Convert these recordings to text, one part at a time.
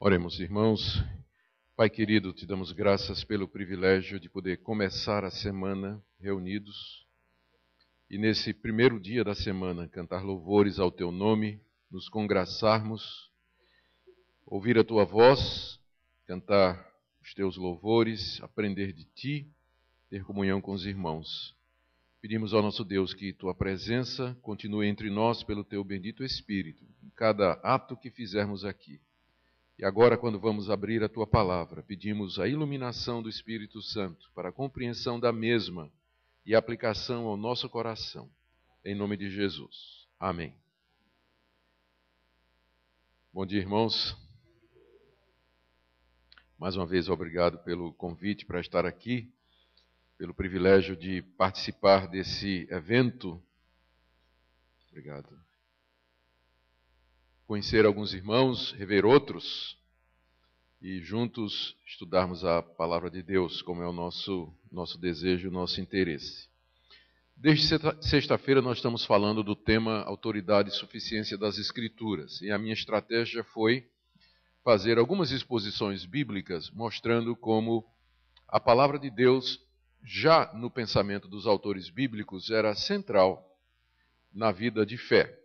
Oremos, irmãos. Pai querido, te damos graças pelo privilégio de poder começar a semana reunidos e nesse primeiro dia da semana cantar louvores ao teu nome, nos congraçarmos, ouvir a tua voz, cantar os teus louvores, aprender de ti, ter comunhão com os irmãos. Pedimos ao nosso Deus que tua presença continue entre nós pelo teu bendito Espírito, em cada ato que fizermos aqui. E agora, quando vamos abrir a tua palavra, pedimos a iluminação do Espírito Santo para a compreensão da mesma e aplicação ao nosso coração. Em nome de Jesus. Amém. Bom dia, irmãos. Mais uma vez, obrigado pelo convite para estar aqui, pelo privilégio de participar desse evento. Obrigado. Conhecer alguns irmãos, rever outros e juntos estudarmos a palavra de Deus, como é o nosso desejo, o nosso interesse. Desde sexta-feira nós estamos falando do tema autoridade e suficiência das Escrituras, e a minha estratégia foi fazer algumas exposições bíblicas mostrando como a palavra de Deus, já no pensamento dos autores bíblicos, era central na vida de fé.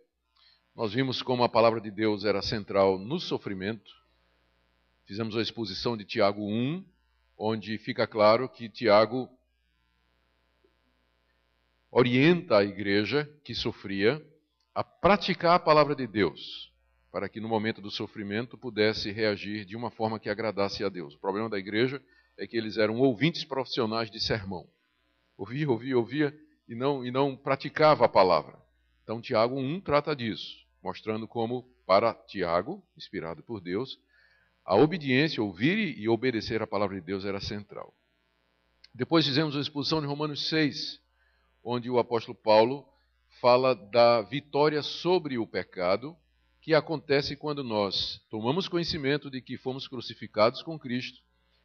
Nós vimos como a palavra de Deus era central no sofrimento. Fizemos a exposição de Tiago 1, onde fica claro que Tiago orienta a igreja que sofria a praticar a palavra de Deus, para que no momento do sofrimento pudesse reagir de uma forma que agradasse a Deus. O problema da igreja é que eles eram ouvintes profissionais de sermão. Ouvia e não praticava a palavra. Então Tiago 1 trata disso, mostrando como para Tiago, inspirado por Deus, a obediência, ouvir e obedecer a palavra de Deus era central. Depois fizemos a exposição de Romanos 6, onde o apóstolo Paulo fala da vitória sobre o pecado, que acontece quando nós tomamos conhecimento de que fomos crucificados com Cristo,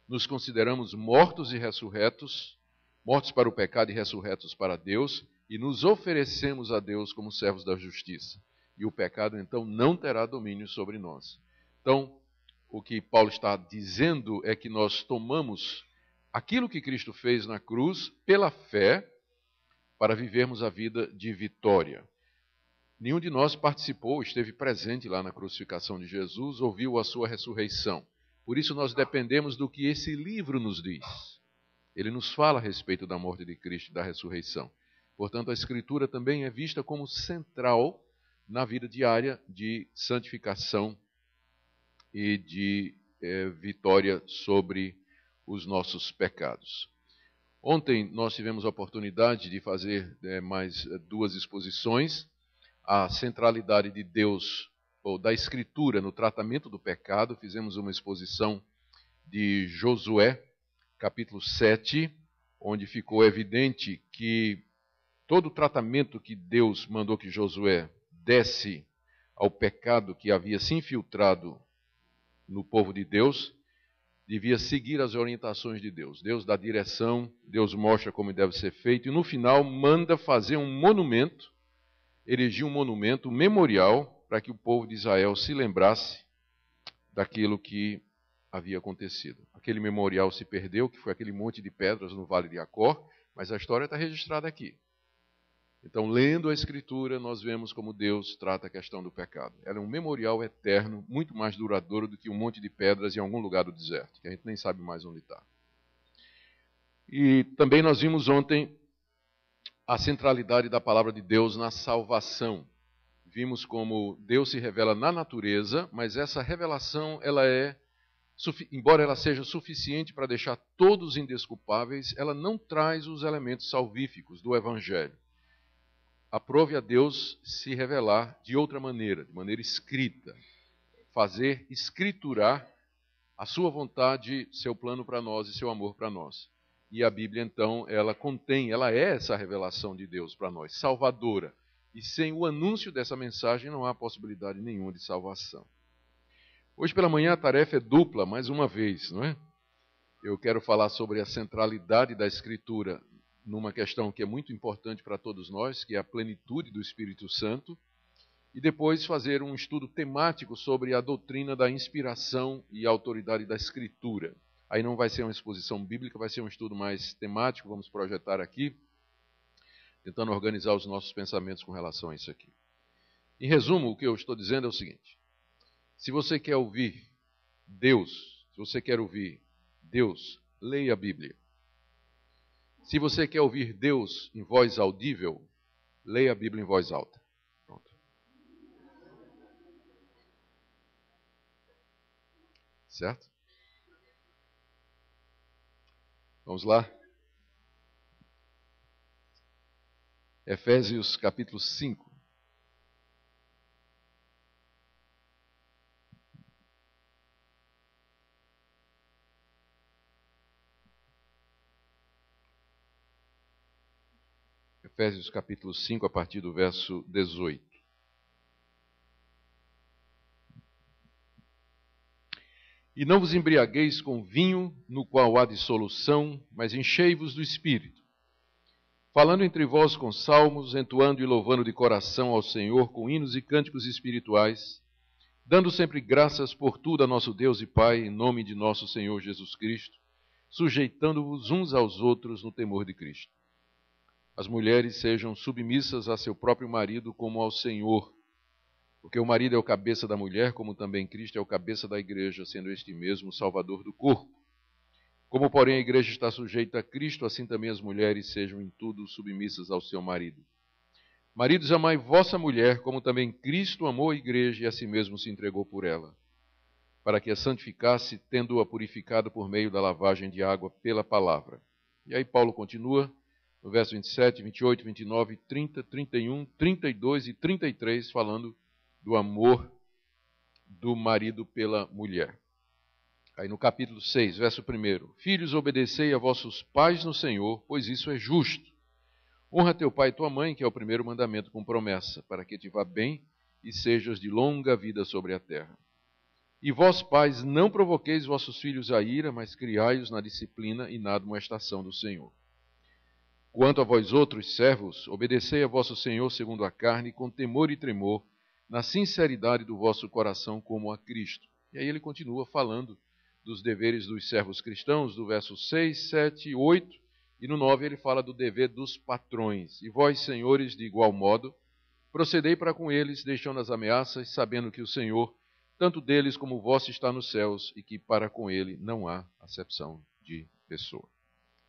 nos consideramos mortos e ressurretos, mortos para o pecado e ressurretos para Deus, e nos oferecemos a Deus como servos da justiça. E o pecado, então, não terá domínio sobre nós. Então, o que Paulo está dizendo é que nós tomamos aquilo que Cristo fez na cruz pela fé para vivermos a vida de vitória. Nenhum de nós participou, esteve presente lá na crucificação de Jesus, ouviu a sua ressurreição. Por isso nós dependemos do que esse livro nos diz. Ele nos fala a respeito da morte de Cristo e da ressurreição. Portanto, a Escritura também é vista como central na vida diária de santificação e de vitória sobre os nossos pecados. Ontem nós tivemos a oportunidade de fazer mais duas exposições. A centralidade de Deus, ou da Escritura, no tratamento do pecado. Fizemos uma exposição de Josué, capítulo 7, onde ficou evidente que todo o tratamento que Deus mandou que Josué desse ao pecado que havia se infiltrado no povo de Deus, devia seguir as orientações de Deus. Deus dá direção, Deus mostra como deve ser feito, e no final manda fazer um monumento, erigir um monumento, um memorial, para que o povo de Israel se lembrasse daquilo que havia acontecido. Aquele memorial se perdeu, que foi aquele monte de pedras no Vale de Acor, mas a história está registrada aqui. Então, lendo a Escritura, nós vemos como Deus trata a questão do pecado. Ela é um memorial eterno, muito mais duradouro do que um monte de pedras em algum lugar do deserto, que a gente nem sabe mais onde está. E também nós vimos ontem a centralidade da palavra de Deus na salvação. Vimos como Deus se revela na natureza, mas essa revelação, embora ela seja suficiente para deixar todos indesculpáveis, ela não traz os elementos salvíficos do Evangelho. Aprove a Deus se revelar de outra maneira, de maneira escrita, fazer escriturar a sua vontade, seu plano para nós e seu amor para nós. E a Bíblia, então, ela é essa revelação de Deus para nós, salvadora. E sem o anúncio dessa mensagem não há possibilidade nenhuma de salvação. Hoje pela manhã a tarefa é dupla, mais uma vez, não é? Eu quero falar sobre a centralidade da Escritura numa questão que é muito importante para todos nós, que é a plenitude do Espírito Santo. e depois fazer um estudo temático sobre a doutrina da inspiração e autoridade da Escritura. Aí não vai ser uma exposição bíblica, vai ser um estudo mais temático, vamos projetar aqui, tentando organizar os nossos pensamentos com relação a isso aqui. Em resumo, o que eu estou dizendo é o seguinte: se você quer ouvir Deus, leia a Bíblia. Se você quer ouvir Deus em voz audível, leia a Bíblia em voz alta. Pronto. Certo? Vamos lá? Efésios capítulo 5. Efésios capítulo 5, a partir do verso 18. E não vos embriagueis com vinho, no qual há dissolução, mas enchei-vos do Espírito, falando entre vós com salmos, entoando e louvando de coração ao Senhor com hinos e cânticos espirituais, dando sempre graças por tudo a nosso Deus e Pai, em nome de nosso Senhor Jesus Cristo, sujeitando-vos uns aos outros no temor de Cristo. As mulheres sejam submissas a seu próprio marido como ao Senhor, porque o marido é o cabeça da mulher, como também Cristo é o cabeça da igreja, sendo este mesmo o salvador do corpo. Como, porém, a igreja está sujeita a Cristo, assim também as mulheres sejam em tudo submissas ao seu marido. Maridos, amai vossa mulher, como também Cristo amou a igreja e a si mesmo se entregou por ela, para que a santificasse, tendo-a purificado por meio da lavagem de água pela palavra. E aí Paulo continua, no verso 27, 28, 29, 30, 31, 32 e 33, falando do amor do marido pela mulher. Aí no capítulo 6, verso 1: Filhos, obedecei a vossos pais no Senhor, pois isso é justo. Honra teu pai e tua mãe, que é o primeiro mandamento com promessa, para que te vá bem e sejas de longa vida sobre a terra. E vós, pais, não provoqueis vossos filhos a ira, mas criai-os na disciplina e na admoestação do Senhor. Quanto a vós outros, servos, obedecei a vosso Senhor segundo a carne, com temor e tremor, na sinceridade do vosso coração, como a Cristo. E aí ele continua falando dos deveres dos servos cristãos, do verso 6, 7 e 8, e no 9 ele fala do dever dos patrões. E vós, senhores, de igual modo, procedei para com eles, deixando as ameaças, sabendo que o Senhor, tanto deles como vosso, está nos céus, e que para com ele não há acepção de pessoa.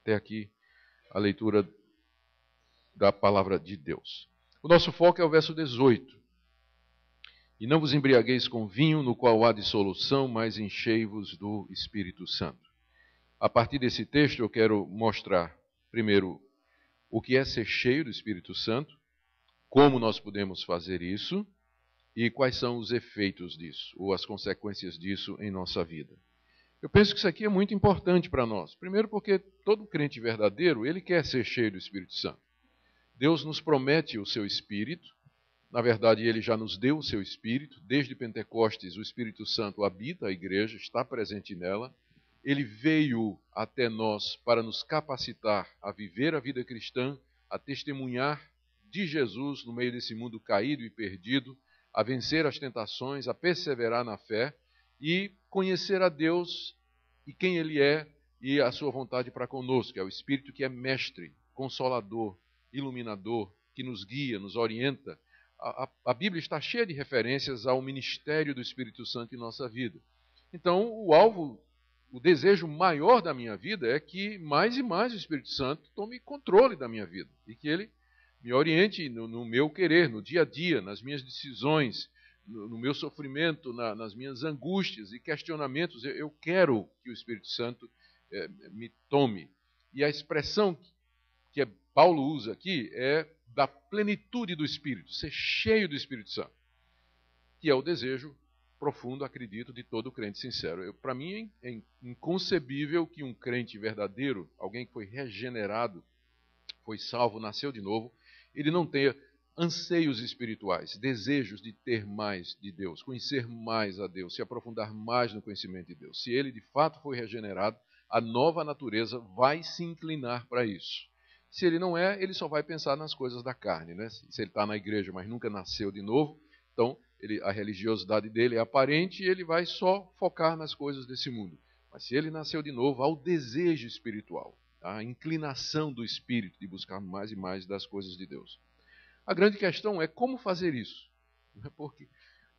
Até aqui a leitura da palavra de Deus. O nosso foco é o verso 18. E não vos embriagueis com vinho, no qual há dissolução, mas enchei-vos do Espírito Santo. A partir desse texto eu quero mostrar, primeiro, o que é ser cheio do Espírito Santo, como nós podemos fazer isso e quais são os efeitos disso, ou as consequências disso em nossa vida. Eu penso que isso aqui é muito importante para nós. Primeiro porque todo crente verdadeiro, ele quer ser cheio do Espírito Santo. Deus nos promete o seu Espírito. Na verdade, ele já nos deu o seu Espírito. Desde Pentecostes, o Espírito Santo habita a igreja, está presente nela. Ele veio até nós para nos capacitar a viver a vida cristã, a testemunhar de Jesus no meio desse mundo caído e perdido, a vencer as tentações, a perseverar na fé e conhecer a Deus e quem Ele é e a sua vontade para conosco. É o Espírito que é mestre, consolador, iluminador, que nos guia, nos orienta. A Bíblia está cheia de referências ao ministério do Espírito Santo em nossa vida. Então, o desejo maior da minha vida é que mais e mais o Espírito Santo tome controle da minha vida e que ele me oriente no meu querer, no dia a dia, nas minhas decisões, no meu sofrimento, nas minhas angústias e questionamentos. Eu quero que o Espírito Santo me tome. E a expressão que Paulo usa aqui é da plenitude do Espírito, ser cheio do Espírito Santo, que é o desejo profundo, acredito, de todo crente sincero. Para mim é inconcebível que um crente verdadeiro, alguém que foi regenerado, foi salvo, nasceu de novo, ele não tenha anseios espirituais, desejos de ter mais de Deus, conhecer mais a Deus, se aprofundar mais no conhecimento de Deus. Se ele de fato foi regenerado, a nova natureza vai se inclinar para isso. Se ele não é, ele só vai pensar nas coisas da carne, né? Se ele está na igreja, mas nunca nasceu de novo, Então, a religiosidade dele é aparente e ele vai só focar nas coisas desse mundo. Mas se ele nasceu de novo, há o desejo espiritual, a inclinação do espírito de buscar mais e mais das coisas de Deus. A grande questão é como fazer isso.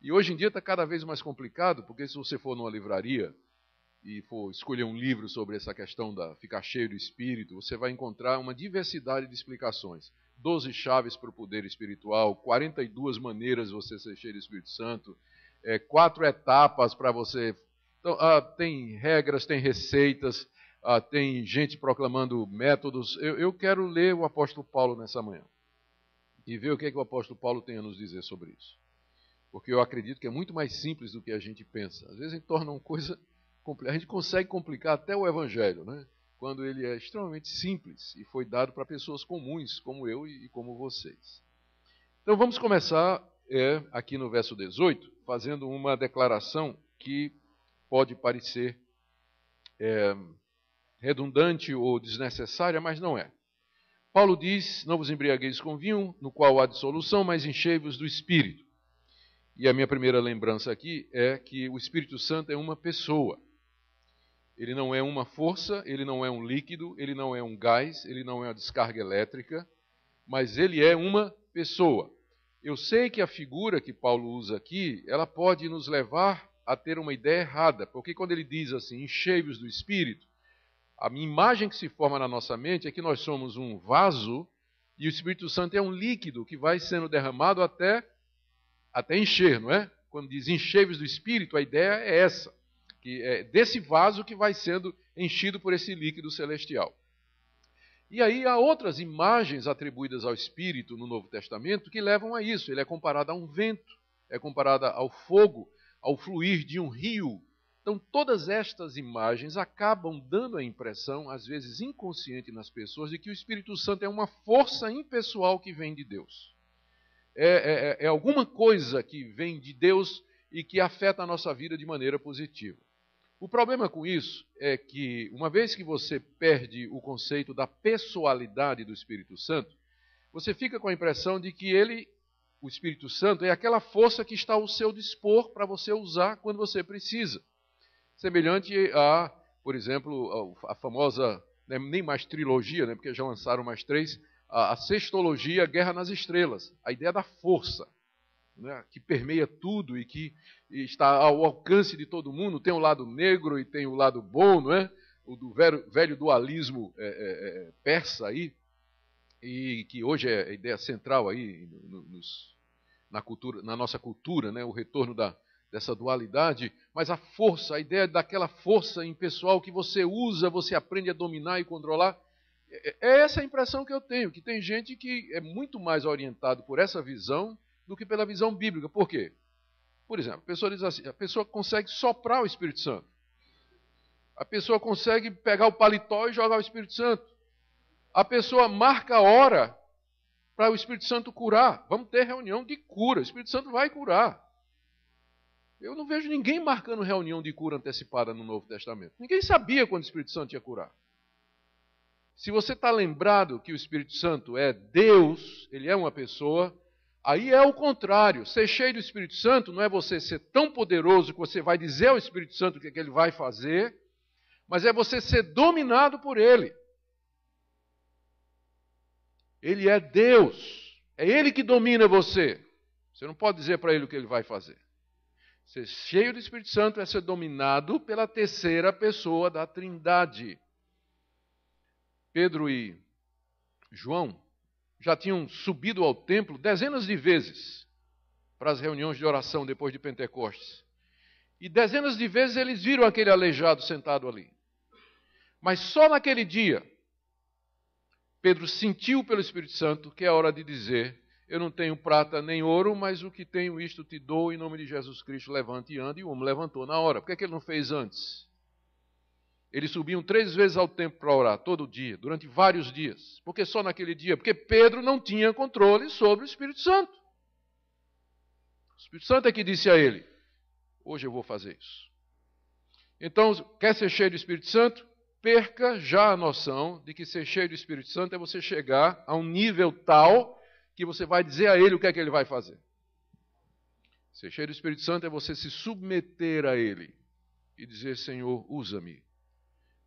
E hoje em dia está cada vez mais complicado, porque se você for numa livraria e for escolher um livro sobre essa questão da ficar cheio do Espírito, você vai encontrar uma diversidade de explicações. 12 chaves para o poder espiritual, 42 maneiras de você ser cheio do Espírito Santo, 4 etapas para você... Então, tem regras, tem receitas, tem gente proclamando métodos. Eu quero ler o apóstolo Paulo nessa manhã e ver o que o apóstolo Paulo tem a nos dizer sobre isso. Porque eu acredito que é muito mais simples do que a gente pensa. Às vezes a gente torna uma coisa... A gente consegue complicar até o Evangelho, né? Quando ele é extremamente simples e foi dado para pessoas comuns, como eu e como vocês. Então vamos começar aqui no verso 18, fazendo uma declaração que pode parecer redundante ou desnecessária, mas não é. Paulo diz, não vos embriagueis com vinho, no qual há dissolução, mas enchei-vos do Espírito. E a minha primeira lembrança aqui é que o Espírito Santo é uma pessoa. Ele não é uma força, ele não é um líquido, ele não é um gás, ele não é uma descarga elétrica, mas ele é uma pessoa. Eu sei que a figura que Paulo usa aqui, ela pode nos levar a ter uma ideia errada, porque quando ele diz assim, enchei-vos do Espírito, a imagem que se forma na nossa mente é que nós somos um vaso e o Espírito Santo é um líquido que vai sendo derramado até encher, não é? Quando diz enchei-vos do Espírito, a ideia é essa, que é desse vaso que vai sendo enchido por esse líquido celestial. E aí há outras imagens atribuídas ao Espírito no Novo Testamento que levam a isso. Ele é comparado a um vento, é comparado ao fogo, ao fluir de um rio. Então todas estas imagens acabam dando a impressão, às vezes inconsciente nas pessoas, de que o Espírito Santo é uma força impessoal que vem de Deus. É alguma coisa que vem de Deus e que afeta a nossa vida de maneira positiva. O problema com isso é que, uma vez que você perde o conceito da pessoalidade do Espírito Santo, você fica com a impressão de que o Espírito Santo, é aquela força que está ao seu dispor para você usar quando você precisa. Semelhante a, por exemplo, a famosa, nem mais trilogia, porque já lançaram mais 3, a sextologia, Guerra nas Estrelas, a ideia da força, né, que permeia tudo e que está ao alcance de todo mundo. Tem o lado negro e tem o lado bom, não é? O do velho dualismo persa aí, e que hoje é a ideia central aí na nossa cultura, né, o retorno dessa dualidade. Mas a força, a ideia daquela força impessoal que você usa, você aprende a dominar e controlar. É essa a impressão que eu tenho, que tem gente que é muito mais orientado por essa visão do que pela visão bíblica. Por quê? Por exemplo, a pessoa diz assim, a pessoa consegue soprar o Espírito Santo. A pessoa consegue pegar o paletó e jogar o Espírito Santo. A pessoa marca a hora para o Espírito Santo curar. Vamos ter reunião de cura, o Espírito Santo vai curar. Eu não vejo ninguém marcando reunião de cura antecipada no Novo Testamento. Ninguém sabia quando o Espírito Santo ia curar. Se você está lembrado que o Espírito Santo é Deus, ele é uma pessoa, aí é o contrário. Ser cheio do Espírito Santo não é você ser tão poderoso que você vai dizer ao Espírito Santo o que ele vai fazer, mas é você ser dominado por ele. Ele é Deus. É ele que domina você. Você não pode dizer para ele o que ele vai fazer. Ser cheio do Espírito Santo é ser dominado pela terceira pessoa da Trindade. Pedro e João já tinham subido ao templo dezenas de vezes para as reuniões de oração depois de Pentecostes. E dezenas de vezes eles viram aquele aleijado sentado ali. Mas só naquele dia, Pedro sentiu pelo Espírito Santo que é hora de dizer: eu não tenho prata nem ouro, mas o que tenho isto te dou, em nome de Jesus Cristo, levante e ande. E o homem levantou na hora. Por que ele não fez antes? Eles subiam 3 vezes ao templo para orar, todo dia, durante vários dias. Por que só naquele dia? Porque Pedro não tinha controle sobre o Espírito Santo. O Espírito Santo é que disse a ele: hoje eu vou fazer isso. Então, quer ser cheio do Espírito Santo? Perca já a noção de que ser cheio do Espírito Santo é você chegar a um nível tal que você vai dizer a ele o que é que ele vai fazer. Ser cheio do Espírito Santo é você se submeter a Ele e dizer: Senhor, usa-me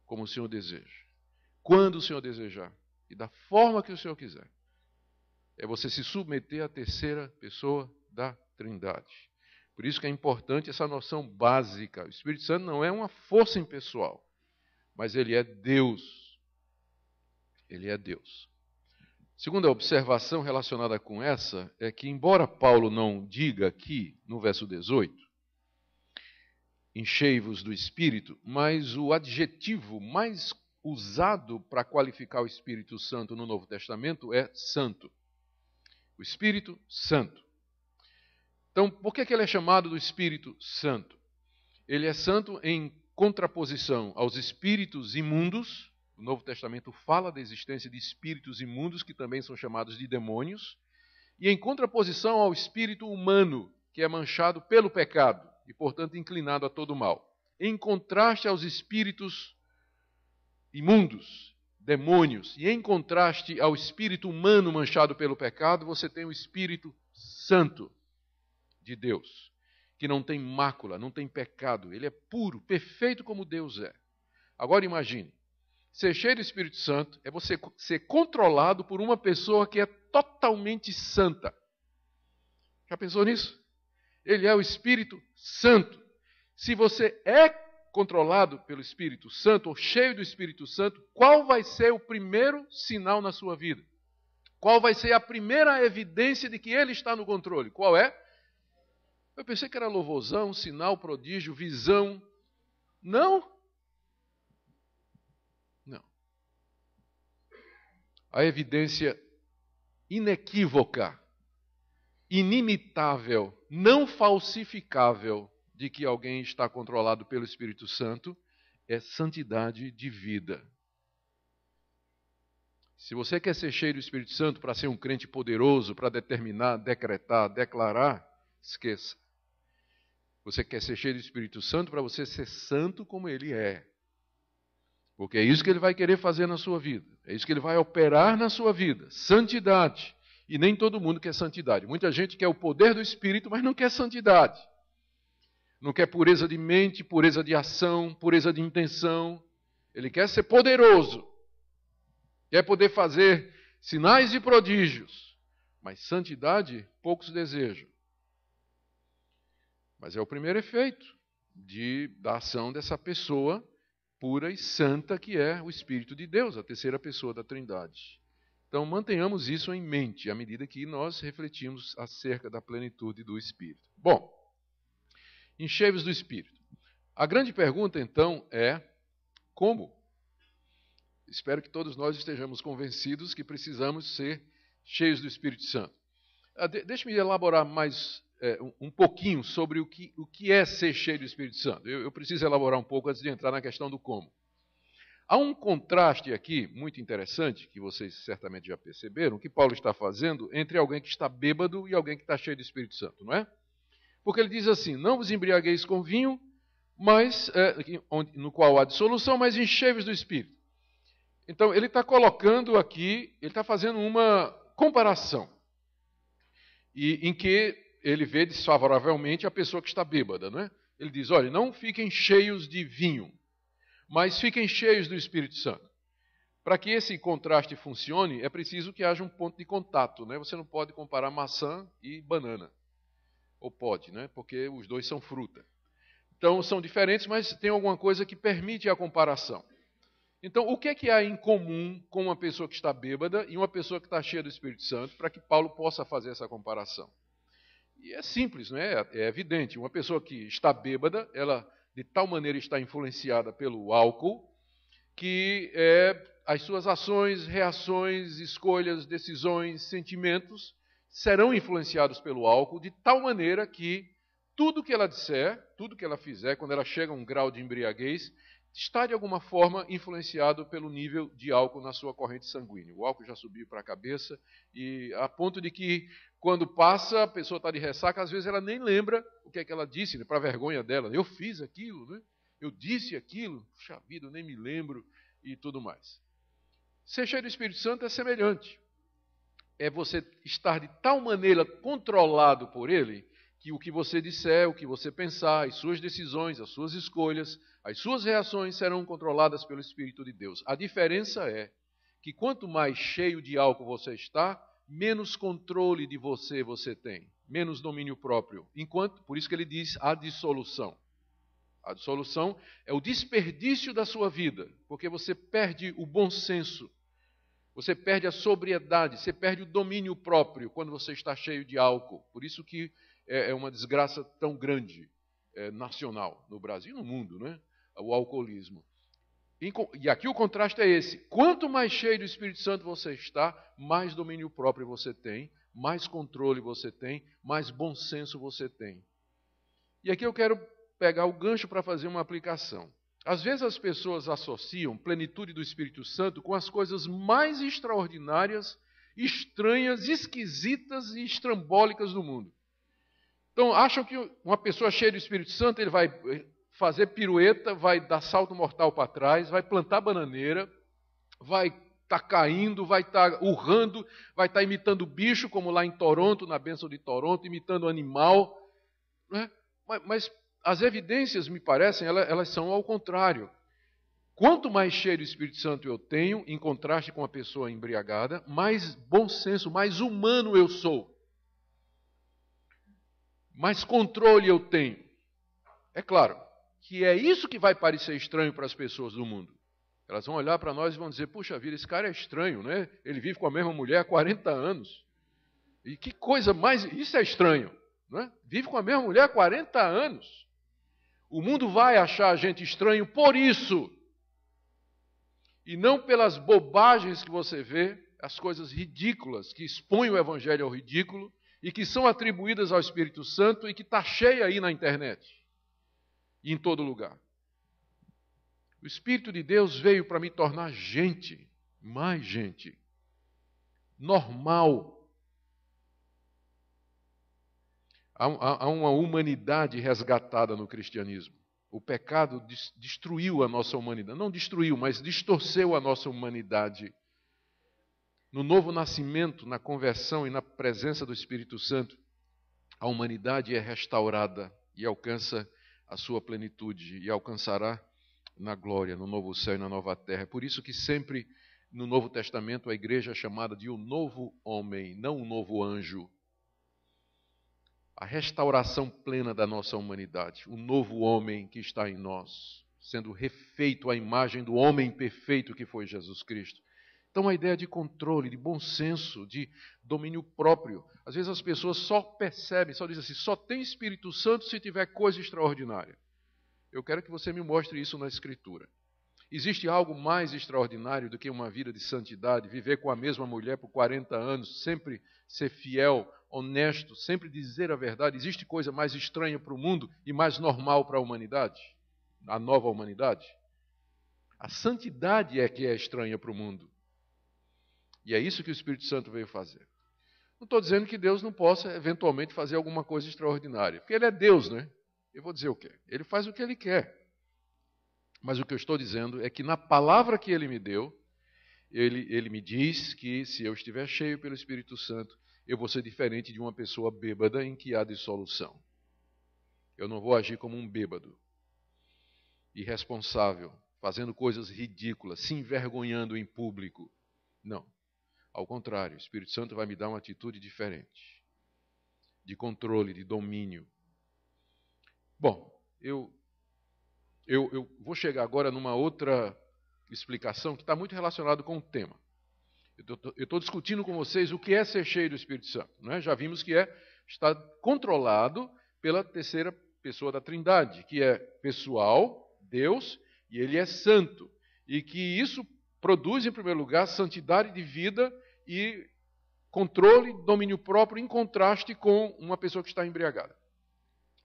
como o Senhor deseja, quando o Senhor desejar e da forma que o Senhor quiser. É você se submeter à terceira pessoa da Trindade. Por isso que é importante essa noção básica. O Espírito Santo não é uma força impessoal, mas ele é Deus. Ele é Deus. Segunda observação relacionada com essa é que, embora Paulo não diga aqui, no verso 18, enchei-vos do Espírito, mas o adjetivo mais usado para qualificar o Espírito Santo no Novo Testamento é santo. O Espírito Santo. Então, por que ele é chamado do Espírito Santo? Ele é santo em contraposição aos espíritos imundos. O Novo Testamento fala da existência de espíritos imundos, que também são chamados de demônios, e em contraposição ao espírito humano, que é manchado pelo pecado e, portanto, inclinado a todo mal. Em contraste aos espíritos imundos, demônios, e em contraste ao espírito humano manchado pelo pecado, você tem o Espírito Santo de Deus, que não tem mácula, não tem pecado, ele é puro, perfeito como Deus é. Agora imagine, ser cheio do Espírito Santo é você ser controlado por uma pessoa que é totalmente santa. Já pensou nisso? Ele é o Espírito Santo. Se você é controlado pelo Espírito Santo, ou cheio do Espírito Santo, qual vai ser o primeiro sinal na sua vida? Qual vai ser a primeira evidência de que ele está no controle? Qual é? Eu pensei que era louvorzão, sinal, prodígio, visão. Não. Não. A evidência inequívoca, inimitável, não falsificável de que alguém está controlado pelo Espírito Santo é santidade de vida. Se você quer ser cheio do Espírito Santo para ser um crente poderoso, para determinar, decretar, declarar, esqueça. Você quer ser cheio do Espírito Santo para você ser santo como Ele é. Porque é isso que Ele vai querer fazer na sua vida. É isso que Ele vai operar na sua vida. Santidade. E nem todo mundo quer santidade. Muita gente quer o poder do Espírito, mas não quer santidade. Não quer pureza de mente, pureza de ação, pureza de intenção. Ele quer ser poderoso. Quer poder fazer sinais e prodígios. Mas santidade, poucos desejam. Mas é o primeiro efeito da ação dessa pessoa pura e santa que é o Espírito de Deus, a terceira pessoa da Trindade. Então mantenhamos isso em mente à medida que nós refletimos acerca da plenitude do Espírito. Bom, enchei-vos do Espírito. A grande pergunta então é como? Espero que todos nós estejamos convencidos que precisamos ser cheios do Espírito Santo. Deixe-me elaborar mais um pouquinho sobre o que é ser cheio do Espírito Santo. Eu preciso elaborar um pouco antes de entrar na questão do como. Há um contraste aqui muito interessante, que vocês certamente já perceberam, que Paulo está fazendo entre alguém que está bêbado e alguém que está cheio do Espírito Santo, não é? Porque ele diz assim, não vos embriagueis com vinho, mas, no qual há dissolução, mas enchei-vos do Espírito. Então, ele está colocando aqui, ele está fazendo uma comparação, em que ele vê desfavoravelmente a pessoa que está bêbada, não é? Ele diz, olha, não fiquem cheios de vinho, mas fiquem cheios do Espírito Santo. Para que esse contraste funcione, é preciso que haja um ponto de contato, né? Você não pode comparar maçã e banana. Ou pode, né? Porque os dois são fruta. Então, são diferentes, mas tem alguma coisa que permite a comparação. Então, o que é que há em comum com uma pessoa que está bêbada e uma pessoa que está cheia do Espírito Santo, para que Paulo possa fazer essa comparação? E é simples, não é? É evidente. Uma pessoa que está bêbada, ela de tal maneira está influenciada pelo álcool, que as suas ações, reações, escolhas, decisões, sentimentos serão influenciados pelo álcool, de tal maneira que tudo que ela disser, tudo que ela fizer, quando ela chega a um grau de embriaguez, está de alguma forma influenciado pelo nível de álcool na sua corrente sanguínea. O álcool já subiu para a cabeça, e a ponto de que, quando passa, a pessoa está de ressaca, às vezes ela nem lembra o que é que ela disse, né, para a vergonha dela. Eu fiz aquilo, né? Eu disse aquilo, puxa vida, eu nem me lembro, e tudo mais. Ser cheio do Espírito Santo é semelhante. É você estar de tal maneira controlado por ele, que o que você disser, o que você pensar, as suas decisões, as suas escolhas, as suas reações serão controladas pelo Espírito de Deus. A diferença é que quanto mais cheio de álcool você está, menos controle de você tem, menos domínio próprio. Por isso que ele diz a dissolução. A dissolução é o desperdício da sua vida, porque você perde o bom senso, você perde a sobriedade, você perde o domínio próprio quando você está cheio de álcool. Por isso que é uma desgraça tão grande, nacional, no Brasil e no mundo, né? O alcoolismo. E aqui o contraste é esse. Quanto mais cheio do Espírito Santo você está, mais domínio próprio você tem, mais controle você tem, mais bom senso você tem. E aqui eu quero pegar o gancho para fazer uma aplicação. Às vezes as pessoas associam plenitude do Espírito Santo com as coisas mais extraordinárias, estranhas, esquisitas e estrambólicas do mundo. Então, acham que uma pessoa cheia do Espírito Santo, ele vai fazer pirueta, vai dar salto mortal para trás, vai plantar bananeira, vai estar caindo, vai estar urrando, vai estar imitando bicho, como lá em Toronto, na bênção de Toronto, imitando animal. Né? Mas as evidências, me parecem, elas são ao contrário. Quanto mais cheio do Espírito Santo eu tenho, em contraste com a pessoa embriagada, mais bom senso, mais humano eu sou. Mais controle eu tenho. É claro que é isso que vai parecer estranho para as pessoas do mundo. Elas vão olhar para nós e vão dizer, puxa vida, esse cara é estranho, né? Ele vive com a mesma mulher há 40 anos. E que coisa mais... Isso é estranho, né? Vive com a mesma mulher há 40 anos. O mundo vai achar a gente estranho por isso. E não pelas bobagens que você vê, as coisas ridículas que expõem o Evangelho ao ridículo e que são atribuídas ao Espírito Santo e que está cheia aí na internet e em todo lugar. O Espírito de Deus veio para me tornar gente, mais gente, normal. Há uma humanidade resgatada no cristianismo. O pecado destruiu a nossa humanidade. Não destruiu, mas distorceu a nossa humanidade. No novo nascimento, na conversão e na presença do Espírito Santo, a humanidade é restaurada e alcança a sua plenitude e alcançará na glória, no novo céu e na nova terra. É por isso que sempre no Novo Testamento a igreja é chamada de o novo homem, não o novo anjo. A restauração plena da nossa humanidade, o novo homem que está em nós, sendo refeito à imagem do homem perfeito que foi Jesus Cristo. Então a ideia de controle, de bom senso, de domínio próprio. Às vezes as pessoas só percebem, só dizem assim, só tem Espírito Santo se tiver coisa extraordinária. Eu quero que você me mostre isso na Escritura. Existe algo mais extraordinário do que uma vida de santidade, viver com a mesma mulher por 40 anos, sempre ser fiel, honesto, sempre dizer a verdade? Existe coisa mais estranha para o mundo e mais normal para a humanidade? A nova humanidade? A santidade é que é estranha para o mundo. E é isso que o Espírito Santo veio fazer. Não estou dizendo que Deus não possa, eventualmente, fazer alguma coisa extraordinária. Porque Ele é Deus, né? Eu vou dizer o quê? Ele faz o que Ele quer. Mas o que eu estou dizendo é que na palavra que Ele me deu, Ele me diz que se eu estiver cheio pelo Espírito Santo, eu vou ser diferente de uma pessoa bêbada em que há dissolução. Eu não vou agir como um bêbado, irresponsável, fazendo coisas ridículas, se envergonhando em público. Não. Ao contrário, o Espírito Santo vai me dar uma atitude diferente, de controle, de domínio. Bom, eu vou chegar agora numa outra explicação que está muito relacionada com o tema. Eu estou discutindo com vocês o que é ser cheio do Espírito Santo. Né? Já vimos que está controlado pela terceira pessoa da Trindade, que é pessoal, Deus, e Ele é santo. E que isso produz, em primeiro lugar, santidade de vida e controle, domínio próprio, em contraste com uma pessoa que está embriagada.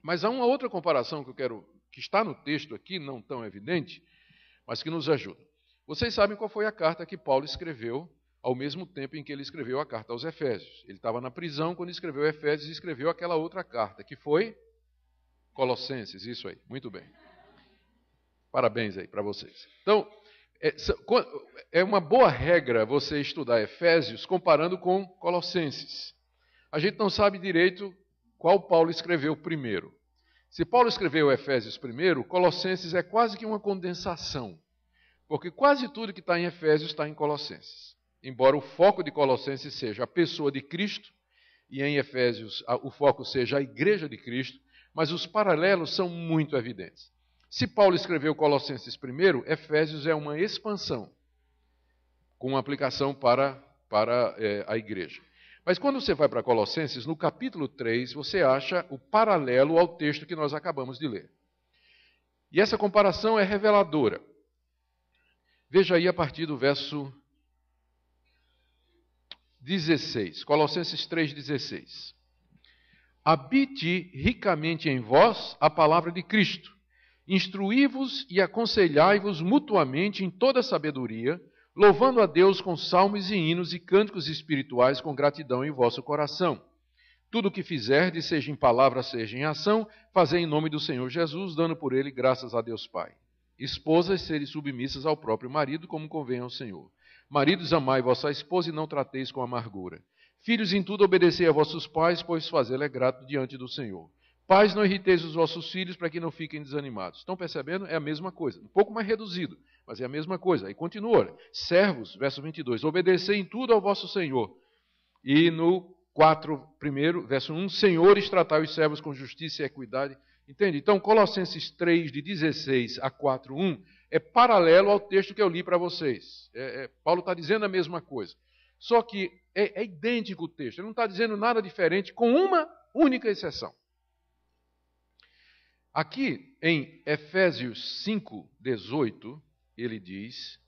Mas há uma outra comparação que está no texto aqui, não tão evidente, mas que nos ajuda. Vocês sabem qual foi a carta que Paulo escreveu ao mesmo tempo em que ele escreveu a carta aos Efésios. Ele estava na prisão quando escreveu Efésios e escreveu aquela outra carta, que foi Colossenses, isso aí, muito bem. Parabéns aí para vocês. Então, é uma boa regra você estudar Efésios comparando com Colossenses. A gente não sabe direito qual Paulo escreveu primeiro. Se Paulo escreveu Efésios primeiro, Colossenses é quase que uma condensação, porque quase tudo que está em Efésios está em Colossenses. Embora o foco de Colossenses seja a pessoa de Cristo, e em Efésios o foco seja a igreja de Cristo, mas os paralelos são muito evidentes. Se Paulo escreveu Colossenses primeiro, Efésios é uma expansão, com aplicação para a igreja. Mas quando você vai para Colossenses, no capítulo 3, você acha o paralelo ao texto que nós acabamos de ler. E essa comparação é reveladora. Veja aí a partir do verso 16, Colossenses 3,16. Habite ricamente em vós a palavra de Cristo. Instruí-vos e aconselhai-vos mutuamente em toda sabedoria, louvando a Deus com salmos e hinos e cânticos espirituais com gratidão em vosso coração. Tudo o que fizerdes, seja em palavra, seja em ação, fazei em nome do Senhor Jesus, dando por ele graças a Deus Pai. Esposas, serem submissas ao próprio marido, como convém ao Senhor. Maridos, amai vossa esposa e não trateis com amargura. Filhos, em tudo obedecei a vossos pais, pois fazê-lo é grato diante do Senhor. Pais, não irriteis os vossos filhos para que não fiquem desanimados. Estão percebendo? É a mesma coisa. Um pouco mais reduzido, mas é a mesma coisa. Aí continua. Olha. Servos, verso 22. Obedecei em tudo ao vosso Senhor. E no 4, primeiro, verso 1. Senhores, tratai os servos com justiça e equidade. Entende? Então, Colossenses 3, de 16 a 4, 1, é paralelo ao texto que eu li para vocês. Paulo está dizendo a mesma coisa. Só que é idêntico o texto. Ele não está dizendo nada diferente, com uma única exceção. Aqui, em Efésios 5, 18, ele diz: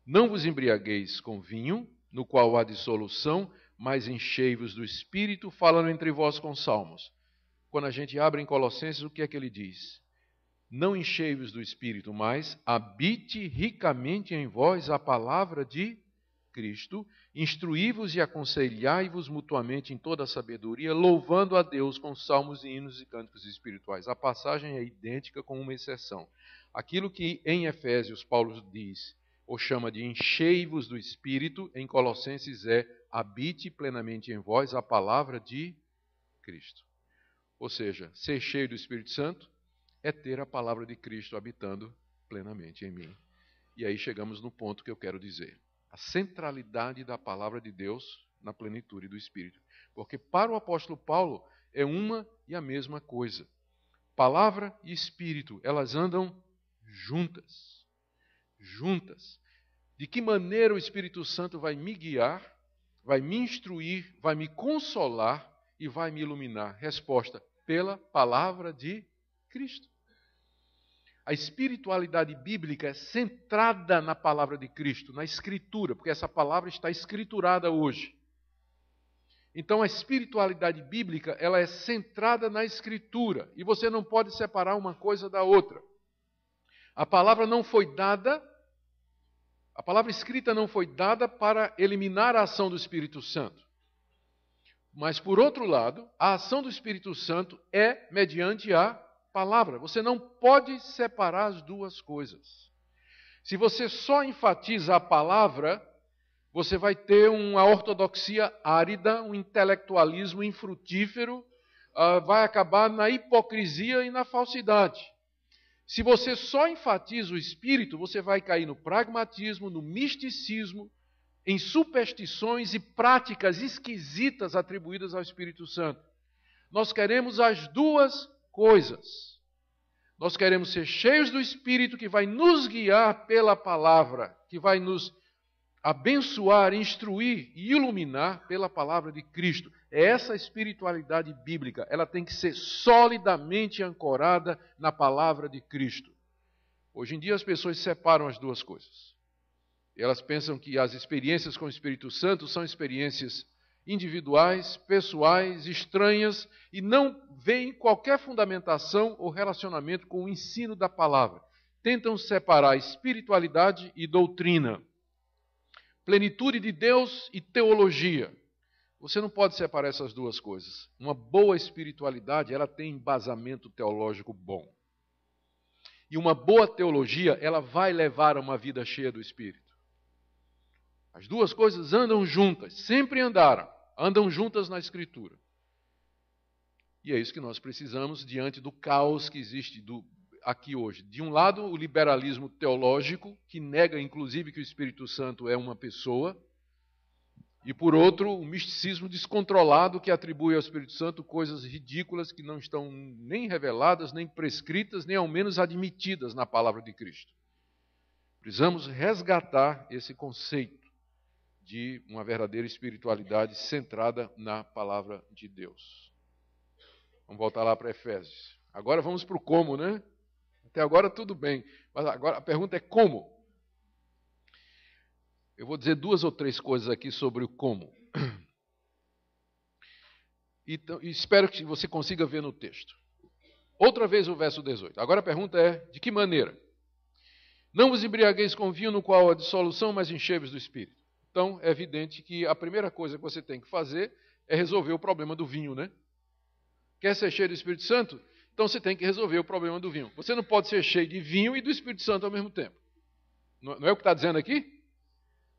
não vos embriagueis com vinho, no qual há dissolução, mas enchei-vos do Espírito, falando entre vós com salmos. Quando a gente abre em Colossenses, o que é que ele diz? Não enchei-vos do Espírito, mas habite ricamente em vós a palavra de Cristo, instruí-vos e aconselhai-vos mutuamente em toda a sabedoria, louvando a Deus com salmos e hinos e cânticos espirituais. A passagem é idêntica com uma exceção. Aquilo que em Efésios Paulo diz, ou chama de enchei-vos do Espírito, em Colossenses é habite plenamente em vós a palavra de Cristo. Ou seja, ser cheio do Espírito Santo é ter a palavra de Cristo habitando plenamente em mim. E aí chegamos no ponto que eu quero dizer. A centralidade da palavra de Deus na plenitude do Espírito. Porque para o apóstolo Paulo é uma e a mesma coisa. Palavra e Espírito, elas andam juntas. Juntas. De que maneira o Espírito Santo vai me guiar, vai me instruir, vai me consolar e vai me iluminar? Resposta: pela palavra de Cristo. A espiritualidade bíblica é centrada na palavra de Cristo, na Escritura, porque essa palavra está escriturada hoje. Então a espiritualidade bíblica, ela é centrada na Escritura, e você não pode separar uma coisa da outra. A palavra não foi dada, a palavra escrita não foi dada para eliminar a ação do Espírito Santo. Mas, por outro lado, a ação do Espírito Santo é mediante a palavra. Você não pode separar as duas coisas. Se você só enfatiza a palavra, você vai ter uma ortodoxia árida, um intelectualismo infrutífero, vai acabar na hipocrisia e na falsidade. Se você só enfatiza o Espírito, você vai cair no pragmatismo, no misticismo, em superstições e práticas esquisitas atribuídas ao Espírito Santo. Nós queremos as duas coisas. Nós queremos ser cheios do Espírito que vai nos guiar pela palavra, que vai nos abençoar, instruir e iluminar pela palavra de Cristo. É essa espiritualidade bíblica. Ela tem que ser solidamente ancorada na palavra de Cristo. Hoje em dia as pessoas separam as duas coisas. Elas pensam que as experiências com o Espírito Santo são experiências individuais, pessoais, estranhas, e não veem qualquer fundamentação ou relacionamento com o ensino da palavra. Tentam separar espiritualidade e doutrina, plenitude de Deus e teologia. Você não pode separar essas duas coisas. Uma boa espiritualidade, ela tem embasamento teológico bom. E uma boa teologia, ela vai levar a uma vida cheia do Espírito. As duas coisas andam juntas, sempre andaram, andam juntas na Escritura. E é isso que nós precisamos diante do caos que existe aqui hoje. De um lado, o liberalismo teológico, que nega inclusive que o Espírito Santo é uma pessoa, e por outro, o misticismo descontrolado que atribui ao Espírito Santo coisas ridículas que não estão nem reveladas, nem prescritas, nem ao menos admitidas na palavra de Cristo. Precisamos resgatar esse conceito de uma verdadeira espiritualidade centrada na palavra de Deus. Vamos voltar lá para Efésios. Agora vamos para o como, né? Até agora tudo bem, mas agora a pergunta é como? Eu vou dizer 2 ou 3 coisas aqui sobre o como. E espero que você consiga ver no texto. Outra vez o verso 18. Agora a pergunta é, de que maneira? Não vos embriagueis com vinho no qual há dissolução, mas enchei-vos do Espírito. Então é evidente que a primeira coisa que você tem que fazer é resolver o problema do vinho, né? Quer ser cheio do Espírito Santo? Então você tem que resolver o problema do vinho. Você não pode ser cheio de vinho e do Espírito Santo ao mesmo tempo. Não é o que está dizendo aqui?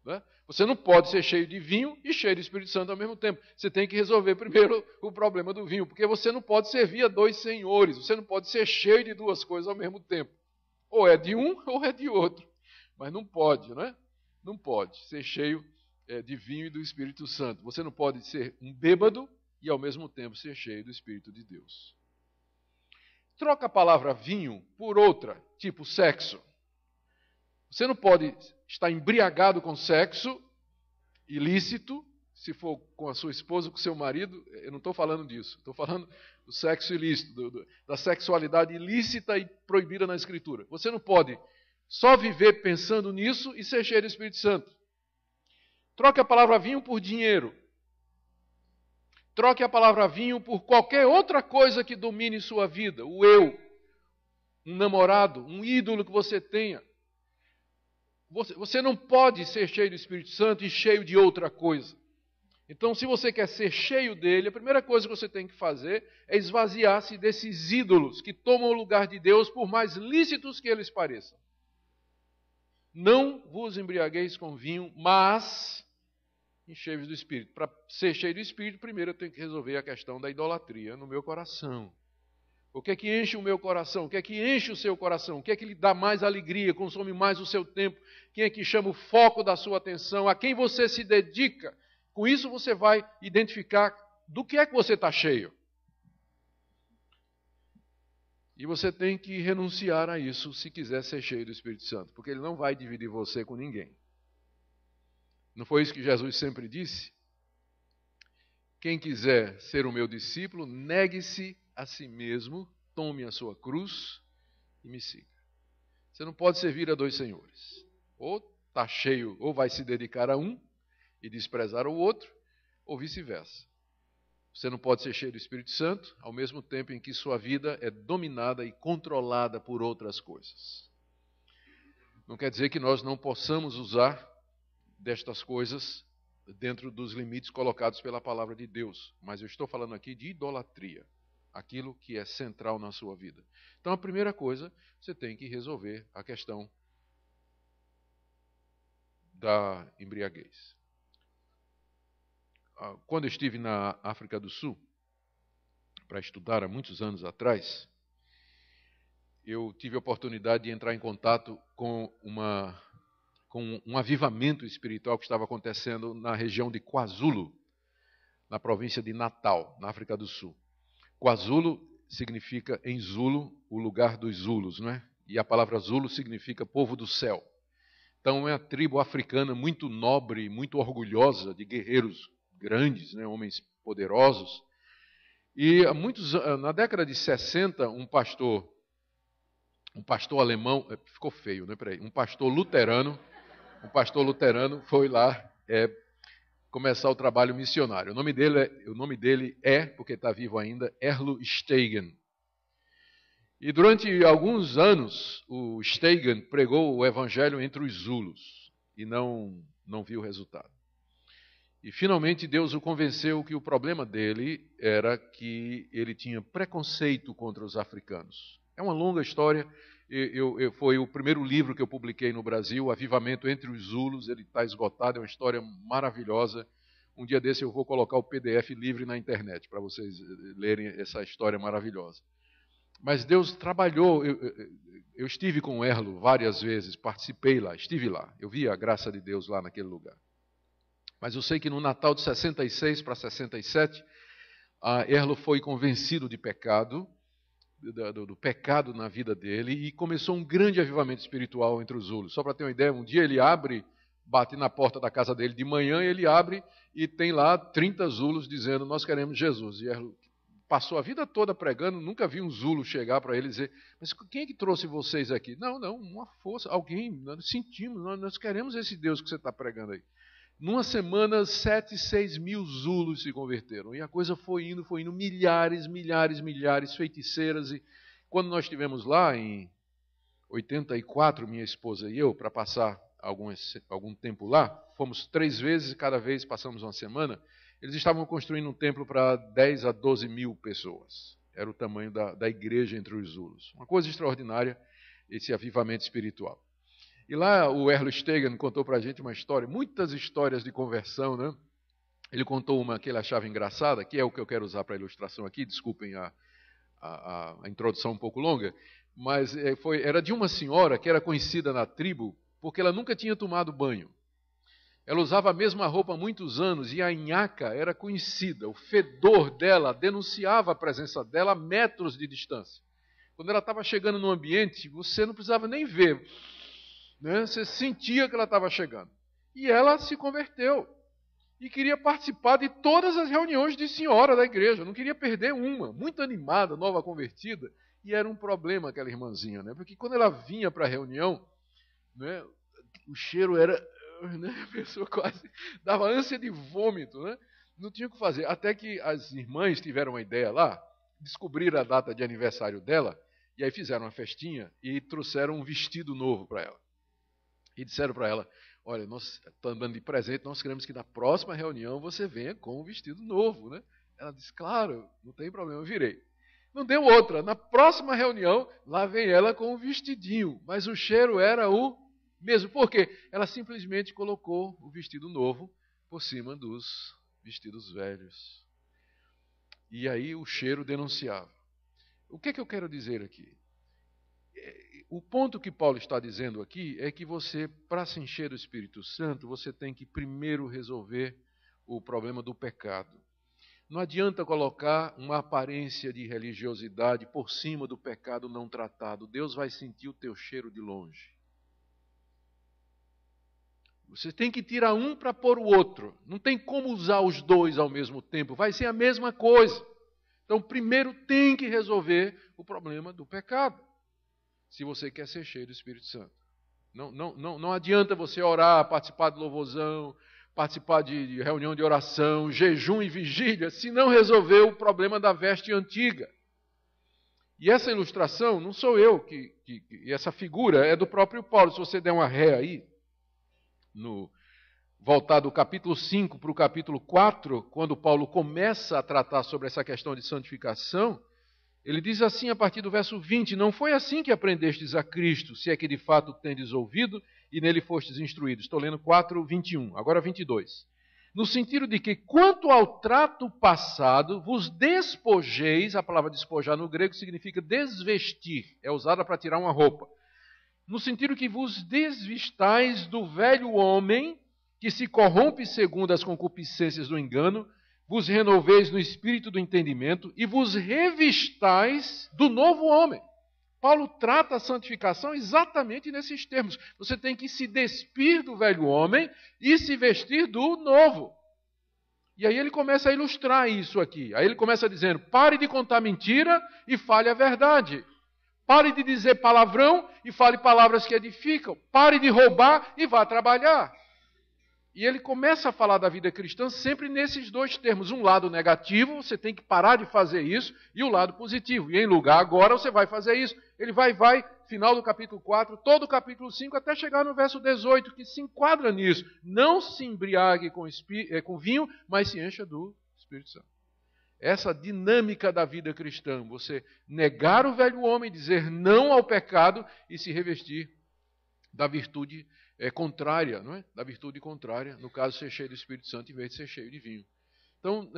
Né? Você não pode ser cheio de vinho e cheio do Espírito Santo ao mesmo tempo. Você tem que resolver primeiro o problema do vinho, porque você não pode servir a 2 senhores. Você não pode ser cheio de 2 coisas ao mesmo tempo. Ou é de um ou é de outro. Mas não pode, né? Não pode ser cheio de vinho e do Espírito Santo. Você não pode ser um bêbado e ao mesmo tempo ser cheio do Espírito de Deus. Troca a palavra vinho por outra, tipo sexo. Você não pode estar embriagado com sexo ilícito, se for com a sua esposa ou com o seu marido. Eu não estou falando disso. Estou falando do sexo ilícito, da sexualidade ilícita e proibida na Escritura. Você não pode só viver pensando nisso e ser cheio do Espírito Santo. Troque a palavra vinho por dinheiro. Troque a palavra vinho por qualquer outra coisa que domine sua vida. O eu, um namorado, um ídolo que você tenha. Você não pode ser cheio do Espírito Santo e cheio de outra coisa. Então, se você quer ser cheio dele, a primeira coisa que você tem que fazer é esvaziar-se desses ídolos que tomam o lugar de Deus, por mais lícitos que eles pareçam. Não vos embriagueis com vinho, mas enchei-vos do Espírito. Para ser cheio do Espírito, primeiro eu tenho que resolver a questão da idolatria no meu coração. O que é que enche o meu coração? O que é que enche o seu coração? O que é que lhe dá mais alegria, consome mais o seu tempo? Quem é que chama o foco da sua atenção? A quem você se dedica? Com isso você vai identificar do que é que você está cheio. E você tem que renunciar a isso se quiser ser cheio do Espírito Santo, porque ele não vai dividir você com ninguém. Não foi isso que Jesus sempre disse? Quem quiser ser o meu discípulo, negue-se a si mesmo, tome a sua cruz e me siga. Você não pode servir a 2 senhores. Ou está cheio, ou vai se dedicar a um e desprezar o outro, ou vice-versa. Você não pode ser cheio do Espírito Santo, ao mesmo tempo em que sua vida é dominada e controlada por outras coisas. Não quer dizer que nós não possamos usar destas coisas dentro dos limites colocados pela palavra de Deus, mas eu estou falando aqui de idolatria, aquilo que é central na sua vida. Então, a primeira coisa, você tem que resolver a questão da embriaguez. Quando eu estive na África do Sul, para estudar há muitos anos atrás, eu tive a oportunidade de entrar em contato com um avivamento espiritual que estava acontecendo na região de KwaZulu, na província de Natal, na África do Sul. KwaZulu significa, em Zulu, o lugar dos Zulus, não é? E a palavra Zulu significa povo do céu. Então é uma tribo africana muito nobre, muito orgulhosa, de guerreiros grandes, né? Homens poderosos. E na década de 60, um pastor alemão, ficou feio, né? Peraí, um pastor luterano foi lá começar o trabalho missionário. O nome dele é, porque está vivo ainda, Erlo Stegen. E durante alguns anos, o Stegen pregou o evangelho entre os Zulus e não viu resultado. E finalmente Deus o convenceu que o problema dele era que ele tinha preconceito contra os africanos. É uma longa história. Foi o primeiro livro que eu publiquei no Brasil, Avivamento entre os Zulus. Ele está esgotado, é uma história maravilhosa. Um dia desse eu vou colocar o PDF livre na internet, para vocês lerem essa história maravilhosa. Mas Deus trabalhou, eu estive com o Erlo várias vezes, participei lá, estive lá. Eu vi a graça de Deus lá naquele lugar. Mas eu sei que no Natal de 66 para 67, Erlo foi convencido de pecado, do pecado na vida dele, e começou um grande avivamento espiritual entre os Zulus. Só para ter uma ideia, um dia ele bate na porta da casa dele de manhã, ele abre e tem lá 30 Zulus dizendo, nós queremos Jesus. E Erlo passou a vida toda pregando, nunca vi um Zulu chegar para ele e dizer, mas quem é que trouxe vocês aqui? Não, uma força, alguém, nós sentimos, nós queremos esse Deus que você está pregando aí. Numa semana, 6 mil Zulus se converteram. E a coisa foi indo, milhares, feiticeiras. E quando nós estivemos lá, em 84, minha esposa e eu, para passar algum tempo lá, fomos 3 vezes e cada vez passamos uma semana, eles estavam construindo um templo para 10 a 12 mil pessoas. Era o tamanho da igreja entre os Zulus. Uma coisa extraordinária, esse avivamento espiritual. E lá o Erlo Stegen contou para a gente uma história, muitas histórias de conversão, né? Ele contou uma que ele achava engraçada, que é o que eu quero usar para a ilustração aqui, desculpem a introdução um pouco longa, mas era de uma senhora que era conhecida na tribo porque ela nunca tinha tomado banho. Ela usava a mesma roupa há muitos anos e a nhaca era conhecida, o fedor dela denunciava a presença dela a metros de distância. Quando ela estava chegando no ambiente, você não precisava nem ver, né? Você sentia que ela estava chegando. E ela se converteu. E queria participar de todas as reuniões de senhora da igreja. Não queria perder uma. Muito animada, nova convertida. E era um problema aquela irmãzinha, né? Porque quando ela vinha para a reunião, né, o cheiro era... Né, a pessoa quase dava ânsia de vômito, né? Não tinha o que fazer. Até que as irmãs tiveram uma ideia lá, descobriram a data de aniversário dela, e aí fizeram uma festinha e trouxeram um vestido novo para ela. E disseram para ela, olha, nós estamos dando de presente, nós queremos que na próxima reunião você venha com um vestido novo, né? Ela disse, claro, não tem problema, eu virei. Não deu outra, na próxima reunião, lá vem ela com um vestidinho, mas o cheiro era o mesmo. Por quê? Ela simplesmente colocou o vestido novo por cima dos vestidos velhos. E aí o cheiro denunciava. O que é que eu quero dizer aqui? O ponto que Paulo está dizendo aqui é que você, para se encher do Espírito Santo, você tem que primeiro resolver o problema do pecado. Não adianta colocar uma aparência de religiosidade por cima do pecado não tratado. Deus vai sentir o teu cheiro de longe. Você tem que tirar um para pôr o outro. Não tem como usar os dois ao mesmo tempo. Vai ser a mesma coisa. Então, primeiro tem que resolver o problema do pecado, se você quer ser cheio do Espírito Santo. Não adianta você orar, participar de louvorzão, participar de reunião de oração, jejum e vigília, se não resolver o problema da veste antiga. E essa ilustração, não sou eu, e essa figura é do próprio Paulo. Se você der uma ré aí, voltar do capítulo 5 para o capítulo 4, quando Paulo começa a tratar sobre essa questão de santificação, ele diz assim a partir do verso 20, não foi assim que aprendestes a Cristo, se é que de fato tendes ouvido e nele fostes instruídos. Estou lendo 4, 21, agora 22. No sentido de que, quanto ao trato passado, vos despojeis, a palavra despojar no grego significa desvestir, é usada para tirar uma roupa. No sentido que vos desvistais do velho homem, que se corrompe segundo as concupiscências do engano, vos renoveis no espírito do entendimento e vos revistais do novo homem. Paulo trata a santificação exatamente nesses termos. Você tem que se despir do velho homem e se vestir do novo. E aí ele começa a ilustrar isso aqui. Aí ele começa dizendo, pare de contar mentira e fale a verdade. Pare de dizer palavrão e fale palavras que edificam. Pare de roubar e vá trabalhar. E ele começa a falar da vida cristã sempre nesses dois termos. Um lado negativo, você tem que parar de fazer isso, e o lado positivo. E em lugar agora você vai fazer isso. Ele vai, final do capítulo 4, todo o capítulo 5, até chegar no verso 18, que se enquadra nisso. Não se embriague com vinho, mas se encha do Espírito Santo. Essa dinâmica da vida cristã, você negar o velho homem, dizer não ao pecado e se revestir da virtude contrária, não é? Da virtude contrária, no caso, ser cheio do Espírito Santo em vez de ser cheio de vinho. Então,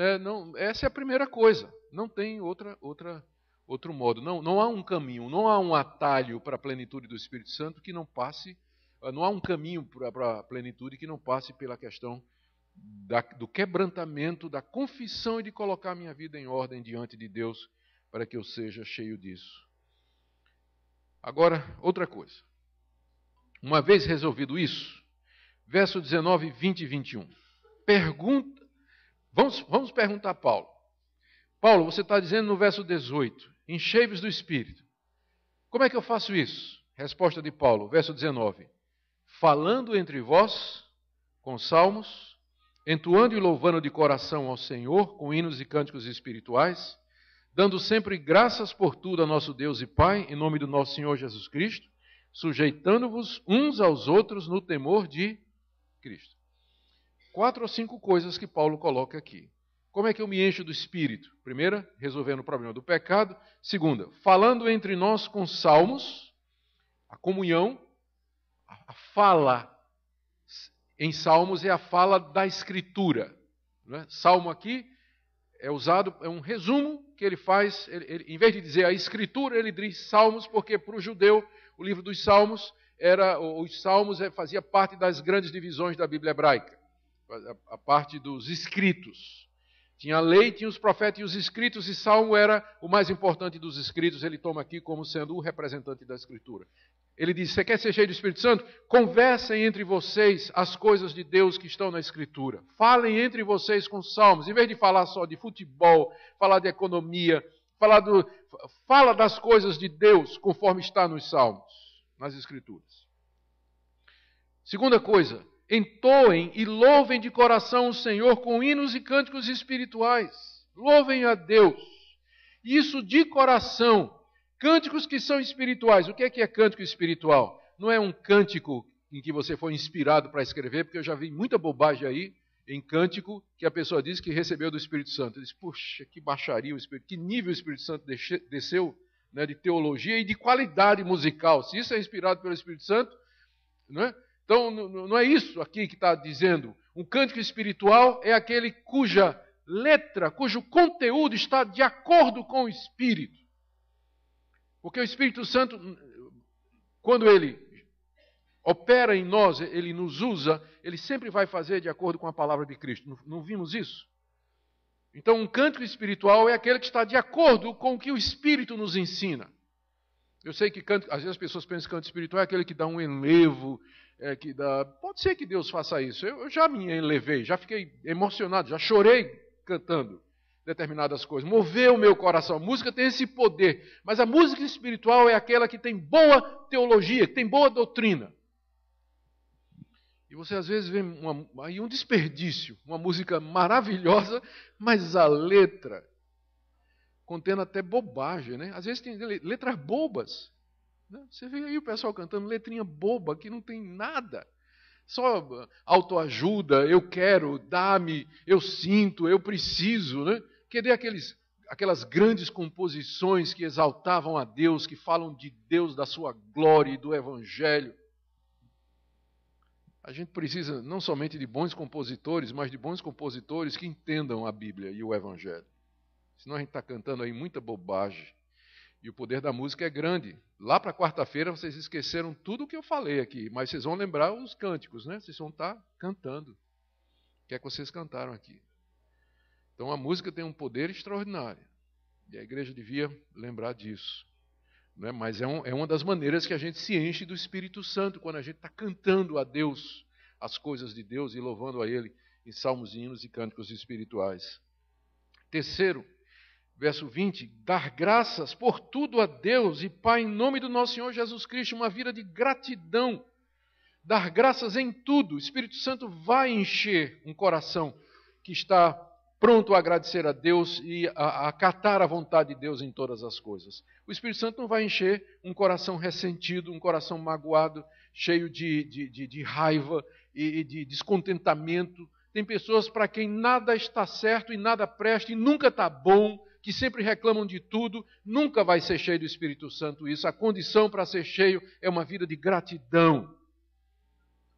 essa é a primeira coisa. Não tem outro modo. Não há um caminho, não há um atalho para a plenitude do Espírito Santo que não passe, não há um caminho para a plenitude que não passe pela questão do quebrantamento, da confissão e de colocar a minha vida em ordem diante de Deus para que eu seja cheio disso. Agora, outra coisa. Uma vez resolvido isso, verso 19, 20 e 21. Vamos perguntar a Paulo. Paulo, você está dizendo no verso 18, enchei-vos do Espírito. Como é que eu faço isso? Resposta de Paulo, verso 19. Falando entre vós com salmos, entoando e louvando de coração ao Senhor, com hinos e cânticos espirituais, dando sempre graças por tudo a nosso Deus e Pai, em nome do nosso Senhor Jesus Cristo, sujeitando-vos uns aos outros no temor de Cristo. 4 ou 5 coisas que Paulo coloca aqui. Como é que eu me encho do Espírito? Primeira, resolvendo o problema do pecado. Segunda, falando entre nós com salmos, a comunhão, a fala em salmos é a fala da Escritura. Não é? Salmo aqui é usado, é um resumo que ele faz, em vez de dizer a Escritura, ele diz salmos, porque para o judeu o livro dos salmos fazia parte das grandes divisões da Bíblia hebraica. A parte dos escritos. Tinha a lei, tinha os profetas e os escritos, e Salmo era o mais importante dos escritos, ele toma aqui como sendo o representante da Escritura. Ele diz, você quer ser cheio do Espírito Santo? Conversem entre vocês as coisas de Deus que estão na Escritura. Falem entre vocês com salmos, em vez de falar só de futebol, falar de economia, fala das coisas de Deus, conforme está nos salmos, nas Escrituras. Segunda coisa, entoem e louvem de coração o Senhor com hinos e cânticos espirituais. Louvem a Deus. Isso de coração. Cânticos que são espirituais. O que é cântico espiritual? Não é um cântico em que você foi inspirado para escrever, porque eu já vi muita bobagem aí em cântico que a pessoa diz que recebeu do Espírito Santo. Diz, puxa, que baixaria o Espírito, que nível o Espírito Santo desceu, né, de teologia e de qualidade musical. Se isso é inspirado pelo Espírito Santo, não é? Então, não é isso aqui que está dizendo. Um cântico espiritual é aquele cuja letra, cujo conteúdo está de acordo com o Espírito. Porque o Espírito Santo, quando ele opera em nós, ele nos usa, ele sempre vai fazer de acordo com a palavra de Cristo. Não vimos isso? Então, um cântico espiritual é aquele que está de acordo com o que o Espírito nos ensina. Eu sei que às vezes as pessoas pensam que canto espiritual é aquele que dá um enlevo, pode ser que Deus faça isso. Eu já me elevei, já fiquei emocionado, já chorei cantando determinadas coisas. Moveu o meu coração. A música tem esse poder. Mas a música espiritual é aquela que tem boa teologia, que tem boa doutrina. E você às vezes vê aí um desperdício, uma música maravilhosa, mas a letra contendo até bobagem, né? Às vezes tem letras bobas. Né? Você vê aí o pessoal cantando letrinha boba, que não tem nada. Só autoajuda, eu quero, dá-me, eu sinto, eu preciso. Né? Cadê aquelas grandes composições que exaltavam a Deus, que falam de Deus, da sua glória e do Evangelho? A gente precisa não somente de bons compositores, mas de bons compositores que entendam a Bíblia e o Evangelho. Senão a gente está cantando aí muita bobagem. E o poder da música é grande. Lá para quarta-feira vocês esqueceram tudo o que eu falei aqui, mas vocês vão lembrar os cânticos, né? Vocês vão estar cantando. O que é que vocês cantaram aqui? Então a música tem um poder extraordinário. E a igreja devia lembrar disso. Né? Mas é uma das maneiras que a gente se enche do Espírito Santo, quando a gente está cantando a Deus as coisas de Deus e louvando a Ele em salmos, hinos e cânticos espirituais. Terceiro, verso 20, dar graças por tudo a Deus e Pai em nome do nosso Senhor Jesus Cristo, uma vida de gratidão, dar graças em tudo. O Espírito Santo vai encher um coração que está pronto a agradecer a Deus e a acatar a vontade de Deus em todas as coisas. O Espírito Santo não vai encher um coração ressentido, um coração magoado, cheio de raiva e de descontentamento. Tem pessoas para quem nada está certo e nada presta e nunca está bom, que sempre reclamam de tudo, nunca vai ser cheio do Espírito Santo isso. A condição para ser cheio é uma vida de gratidão.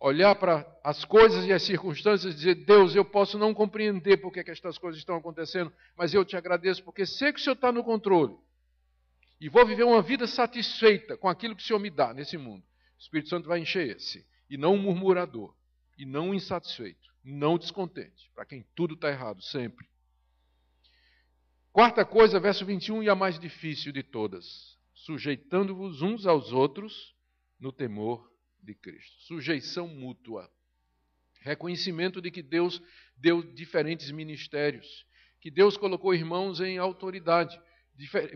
olhar para as coisas e as circunstâncias e dizer: Deus, eu posso não compreender por que estas coisas estão acontecendo, mas eu te agradeço porque sei que o Senhor está no controle. E vou viver uma vida satisfeita com aquilo que o Senhor me dá nesse mundo. O Espírito Santo vai encher esse. E não um murmurador. E não um insatisfeito. Não descontente. Para quem tudo está errado, sempre. Quarta coisa, verso 21, e a mais difícil de todas. Sujeitando-vos uns aos outros no temor de Cristo. Sujeição mútua. Reconhecimento de que Deus deu diferentes ministérios. Que Deus colocou irmãos em autoridade.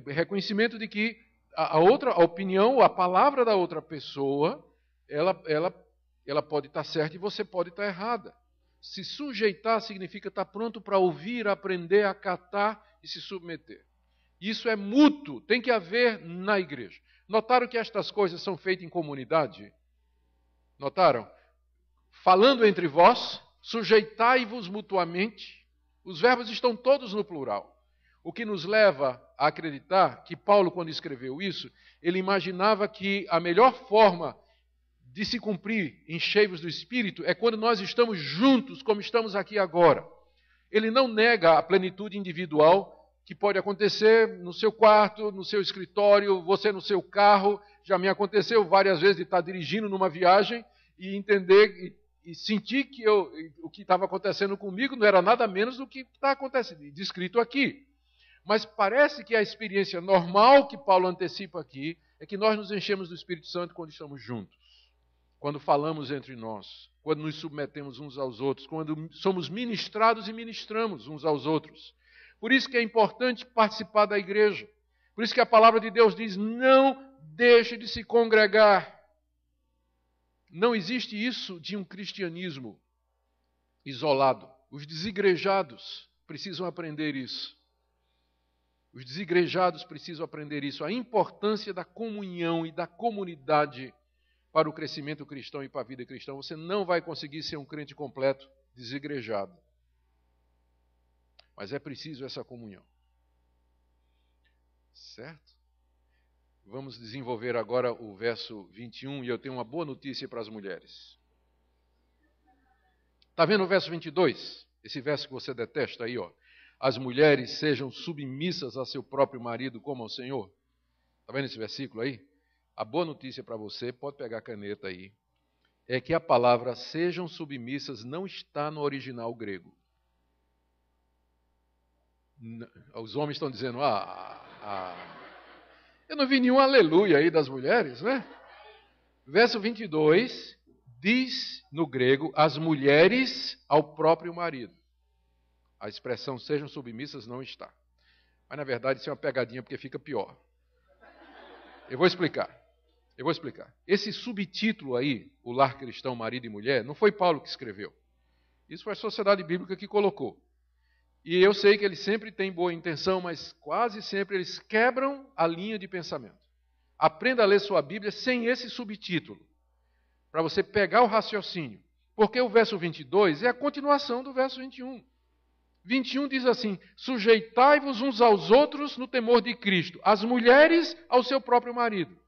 Reconhecimento de que a opinião, a palavra da outra pessoa, ela pode estar certa e você pode estar errada. Se sujeitar significa estar pronto para ouvir, aprender, acatar e se submeter. Isso é mútuo, tem que haver na igreja. Notaram que estas coisas são feitas em comunidade? Notaram? Falando entre vós, sujeitai-vos mutuamente. Os verbos estão todos no plural. O que nos leva a acreditar que Paulo, quando escreveu isso, ele imaginava que a melhor forma de se cumprir em cheios do Espírito é quando nós estamos juntos, como estamos aqui agora. Ele não nega a plenitude individual que pode acontecer no seu quarto, no seu escritório, você no seu carro. Já me aconteceu várias vezes de estar dirigindo numa viagem e entender e sentir que o que estava acontecendo comigo não era nada menos do que está acontecendo, descrito aqui. Mas parece que a experiência normal que Paulo antecipa aqui é que nós nos enchemos do Espírito Santo quando estamos juntos, quando falamos entre nós, quando nos submetemos uns aos outros, quando somos ministrados e ministramos uns aos outros. Por isso que é importante participar da igreja. Por isso que a palavra de Deus diz: não deixe de se congregar. Não existe isso de um cristianismo isolado. Os desigrejados precisam aprender isso. Os desigrejados precisam aprender isso, a importância da comunhão e da comunidade para o crescimento cristão e para a vida cristã. Você não vai conseguir ser um crente completo desigrejado. Mas é preciso essa comunhão. Certo? Vamos desenvolver agora o verso 21 e eu tenho uma boa notícia para as mulheres. Está vendo o verso 22? Esse verso que você detesta aí, ó. As mulheres sejam submissas a seu próprio marido como ao Senhor. Está vendo esse versículo aí? A boa notícia para você, pode pegar a caneta aí, é que a palavra sejam submissas não está no original grego. Os homens estão dizendo, eu não vi nenhum aleluia aí das mulheres, né? Verso 22 diz no grego, as mulheres ao próprio marido. A expressão sejam submissas não está. Mas, na verdade, isso é uma pegadinha porque fica pior. Eu vou explicar. Esse subtítulo aí, o lar cristão, marido e mulher, não foi Paulo que escreveu. Isso foi a Sociedade Bíblica que colocou. E eu sei que eles sempre têm boa intenção, mas quase sempre eles quebram a linha de pensamento. Aprenda a ler sua Bíblia sem esse subtítulo, para você pegar o raciocínio. Porque o verso 22 é a continuação do verso 21. 21 diz assim, sujeitai-vos uns aos outros no temor de Cristo, as mulheres ao seu próprio marido.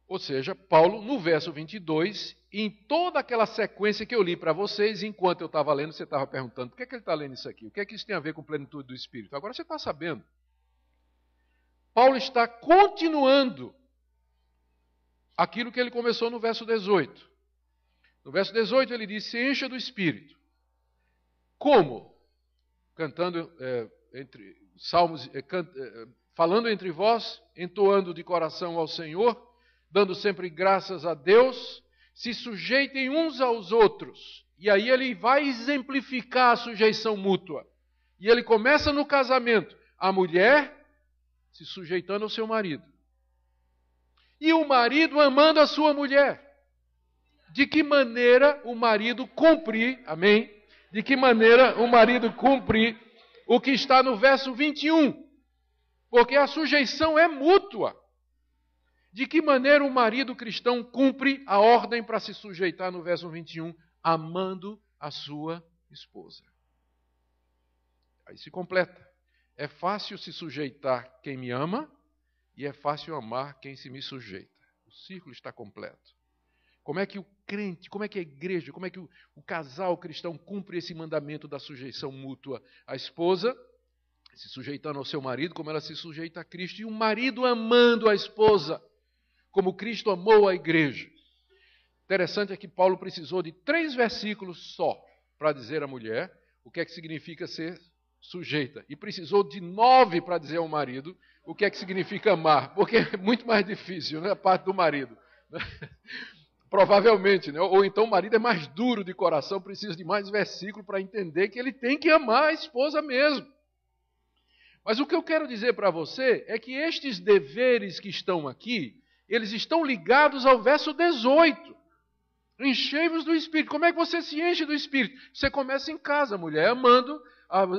Ou seja, Paulo, no verso 22, em toda aquela sequência que eu li para vocês, enquanto eu estava lendo, você estava perguntando, por que ele está lendo isso aqui? O que é que isso tem a ver com plenitude do Espírito? Agora você está sabendo. Paulo está continuando aquilo que ele começou no verso 18. No verso 18 ele diz, se encha do Espírito. Como? Cantando entre salmos, falando entre vós, entoando de coração ao Senhor, dando sempre graças a Deus, se sujeitem uns aos outros. E aí ele vai exemplificar a sujeição mútua. E ele começa no casamento, a mulher se sujeitando ao seu marido. E o marido amando a sua mulher. De que maneira o marido cumpre, amém? De que maneira o marido cumpre o que está no verso 21? Porque a sujeição é mútua. De que maneira o marido cristão cumpre a ordem para se sujeitar no verso 21? Amando a sua esposa. Aí se completa. É fácil se sujeitar quem me ama e é fácil amar quem se me sujeita. O círculo está completo. Como é que o crente, como é que a igreja, como é que o casal cristão cumpre esse mandamento da sujeição mútua? A esposa se sujeitando ao seu marido como ela se sujeita a Cristo, e o marido amando a esposa como Cristo amou a igreja. Interessante é que Paulo precisou de 3 versículos só para dizer à mulher o que é que significa ser sujeita. E precisou de 9 para dizer ao marido o que é que significa amar, porque é muito mais difícil, né, a parte do marido. Provavelmente, né? Ou então o marido é mais duro de coração, precisa de mais versículo para entender que ele tem que amar a esposa mesmo. Mas o que eu quero dizer para você é que estes deveres que estão aqui, eles estão ligados ao verso 18. Enchei-vos do Espírito. Como é que você se enche do Espírito? Você começa em casa, mulher, amando,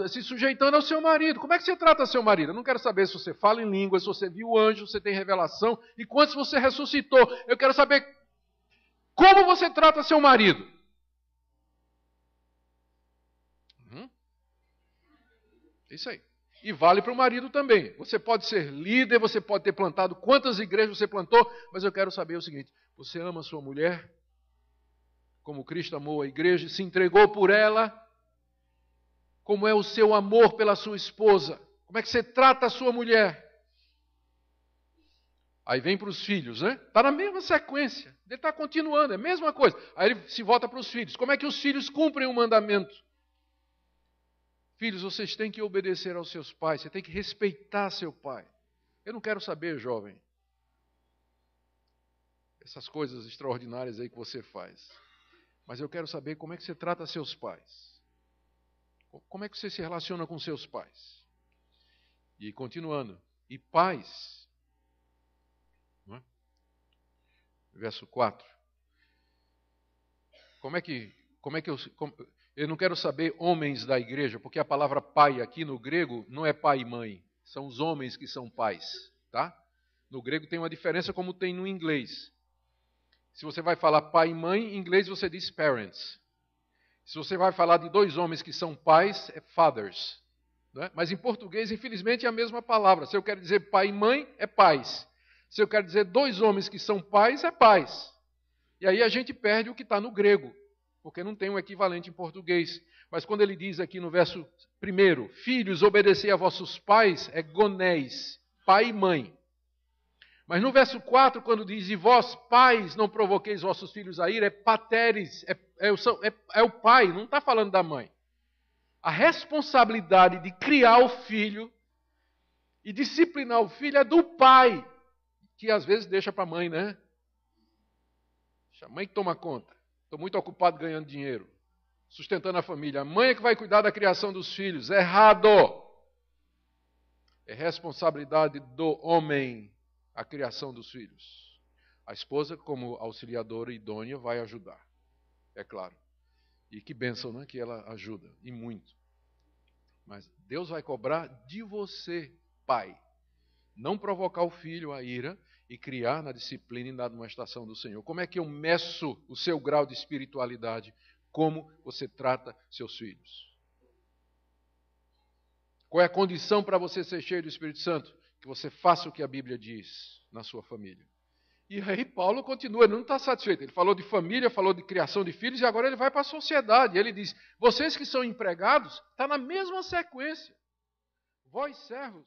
se sujeitando ao seu marido. Como é que você trata seu marido? Eu não quero saber se você fala em línguas, se você viu o anjo, se você tem revelação, e quantos você ressuscitou. Eu quero saber como você trata seu marido. Isso aí. E vale para o marido também. Você pode ser líder, você pode ter plantado quantas igrejas você plantou, mas eu quero saber o seguinte: você ama a sua mulher como Cristo amou a igreja, se entregou por ela? Como é o seu amor pela sua esposa? Como é que você trata a sua mulher? Aí vem para os filhos, né? Está na mesma sequência. Ele está continuando, é a mesma coisa. Aí ele se volta para os filhos. Como é que os filhos cumprem o mandamento? Filhos, vocês têm que obedecer aos seus pais, você tem que respeitar seu pai. Eu não quero saber, jovem, essas coisas extraordinárias aí que você faz. Mas eu quero saber como é que você trata seus pais. Como é que você se relaciona com seus pais? E continuando, e pais, não é? Verso 4. Eu não quero saber homens da igreja, porque a palavra pai aqui no grego não é pai e mãe. São os homens que são pais, tá? No grego tem uma diferença como tem no inglês. Se você vai falar pai e mãe, em inglês você diz parents. Se você vai falar de 2 homens que são pais, é fathers. Né? Mas em português, infelizmente, é a mesma palavra. Se eu quero dizer pai e mãe, é pais. Se eu quero dizer 2 homens que são pais, é pais. E aí a gente perde o que está no grego, porque não tem um equivalente em português. Mas quando ele diz aqui no verso 1, filhos, obedecei a vossos pais, é gonés, pai e mãe. Mas no verso 4, quando diz, e vós, pais, não provoqueis vossos filhos a ira, é pateres, é o pai, não está falando da mãe. A responsabilidade de criar o filho e disciplinar o filho é do pai, que às vezes deixa para a mãe, né? Deixa a mãe que toma conta. Estou muito ocupado ganhando dinheiro, sustentando a família. A mãe é que vai cuidar da criação dos filhos. Errado! É responsabilidade do homem a criação dos filhos. A esposa, como auxiliadora idônea, vai ajudar. É claro. E que bênção, né? Que ela ajuda, e muito. Mas Deus vai cobrar de você, pai. Não provocar o filho à ira e criar na disciplina e na admoestação do Senhor. Como é que eu meço o seu grau de espiritualidade? Como você trata seus filhos? Qual é a condição para você ser cheio do Espírito Santo? Que você faça o que a Bíblia diz na sua família. E aí Paulo continua, ele não está satisfeito. Ele falou de família, falou de criação de filhos, e agora ele vai para a sociedade. Ele diz, vocês que são empregados, está na mesma sequência. Vós, servos,